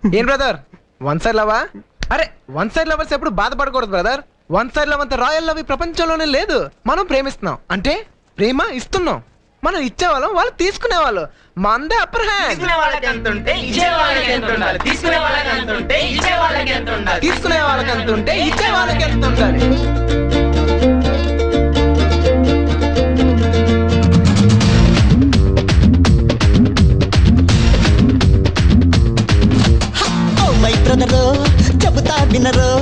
ఏం brother one side లవా? అరే one side lovers ఎప్పుడు బాధపడకూడదు బ్రదర్. వన్ సైడ్ లవ్ అంత రాయల్ లవ్ ఈ ప్రపంచంలోనే లేదు. మనం ప్రేమిస్తున్నాం అంటే ప్రేమ ఇస్తున్నాం. మనం ఇచ్చేవాళ్ళం, వాళ్ళు తీసుకునేవాళ్ళు. మందే అప్పర్ హ్యాండ్. తీసుకునే వాళ్ళకి ఎంత ఉంటే ఇచ్చే వాళ్ళకి ఎంత ఉండాలి. మై బ్రదరు చెబుతా వినరు,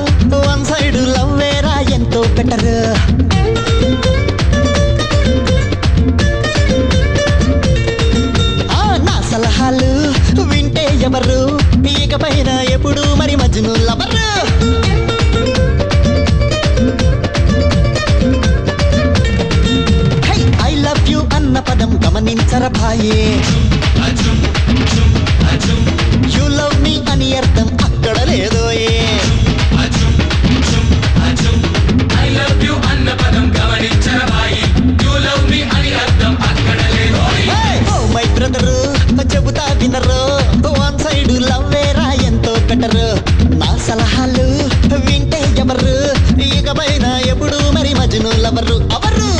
వన్ సైడ్ లవ్ వేరా ఎంతో బెటర్. నా సలహాలు వింటే ఎవరు, ఇకపైన ఎప్పుడు మరి Majnu lover. I love you అన్న పదం గమనించర భాయే. యు లవ్ మీ అని అర్థం అక్కడ లేదో. మై బ్రదరు చెబుతా వినరు, వన్ సైడ్ లవ్ వేరా ఎంతో బెటర్. నా సలహాలు వింటే ఎవరు, ఇకపైన ఎప్పుడు మరి మజ్ను లవరు అవరు.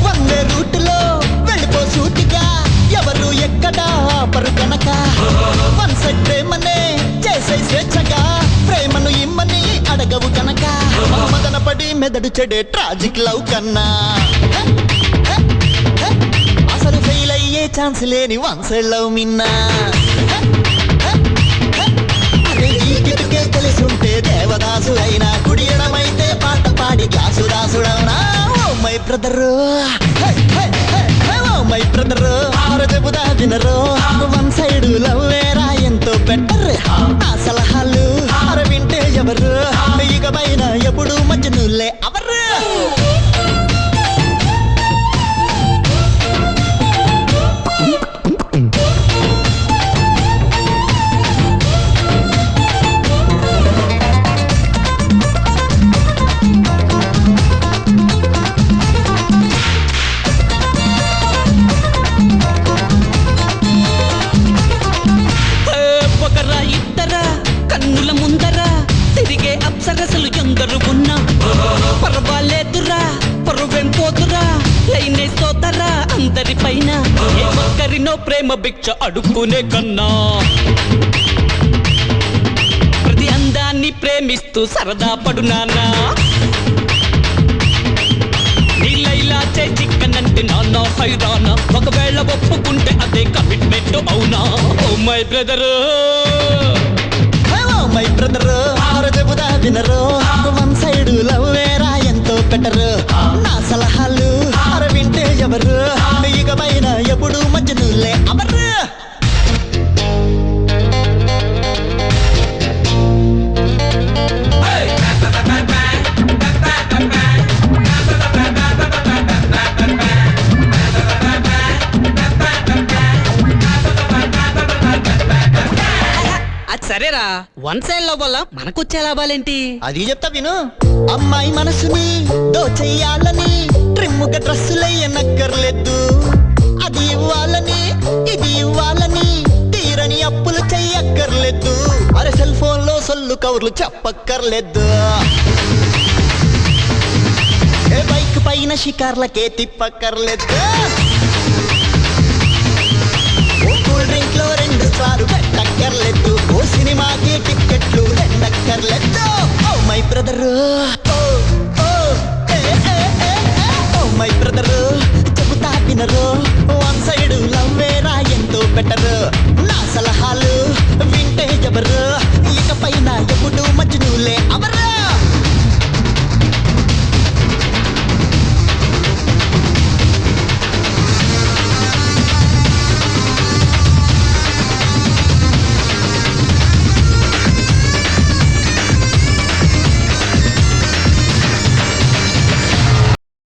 వందే రూట్లో వెళ్ళిపో సూటిగా, ఎవరు ఎక్కడ ఆపరు కనుక. వన్ సైడ్ ప్రేమనే చేసే స్వేచ్ఛగా, ప్రేమను ఇమ్మని అడగవు కనుక. మదన పడి మెదడు చెడే ట్రాజిక్ లవ్ కన్నా అసలు ఫెయిల్ అయ్యే ఛాన్స్ లేని వన్ సైడ్ లవ్ మిన్నా. అరే ఈ కిటుకే తెలుసుంటే దేవదాసు అయినా, కుడియడమైతే పాట పాడి గ్లాసు దాసుడవునా. Oh my brother, oh my brother చెబుదా వినరు, వన్ సైడ్ లవ్ వేరా ఎంతో బెటర్. నా సలహాలు వింటే ఎవరు, ఇకపైన ఎప్పుడు మజ్నులే అవరు. ఒకరా ఇద్దరా కన్నుల ముందరా తిరిగే అప్సరసలు ఎందరు ఉన్నా పర్వాలేదురా, పరువేం పోతురా, లైనే సోతరా అందరి పైన. ఏ ఒక్కరినో ప్రేమ భిక్ష అడుక్కునే కన్నా, ప్రతి అందాన్ని ప్రేమిస్తూ సరదా పడునానా. నీలైలా చే చిక్కనంటే నాన్న హైరానా, ఒకవేళ ఒప్పుకుంటే అదే కమిట్మెంట్ అవునా. Oh my brother, my brother చెబుదా వినరు, వన్ సైడ్ లవ్ వేరా ఎంతో బెటర్. నా సలహాలు వింటే ఎవరు, ఇకపైన ఎప్పుడు మజ్నులే అవరు. సరేరా, వన్ సైడ్ లవ్ వల్ల మనకొచ్చే లాభాలేంటి అది చెప్తా విను. అమ్మాయి మనసుని దోచెయ్యాలని ట్రిమ్ముగా డ్రెస్సులయ్యనక్కర్లేదు. అది ఇవ్వాలని ఇది ఇవ్వాలని తీరని అప్పులు చెయ్యక్కర్లేదు. అరే సెల్ ఫోన్ లో సొల్లు కవర్లు చెప్పక్కర్లేదు. ఏ బైక్ పైన షికార్లకే తిప్పక్కర్లేదు. కూల్ డ్రింక్ లో 2 స్టార్లు పెట్టక్కర్లేదు. ఓ సినిమాకి టిక్కెట్లు రెండక్కర్లేదు. Oh my brother, oh my brother చెబుతా వినరు, వన్ సైడ్ లవ్ వేరా ఎంతో బెటర్. నా సలహాలు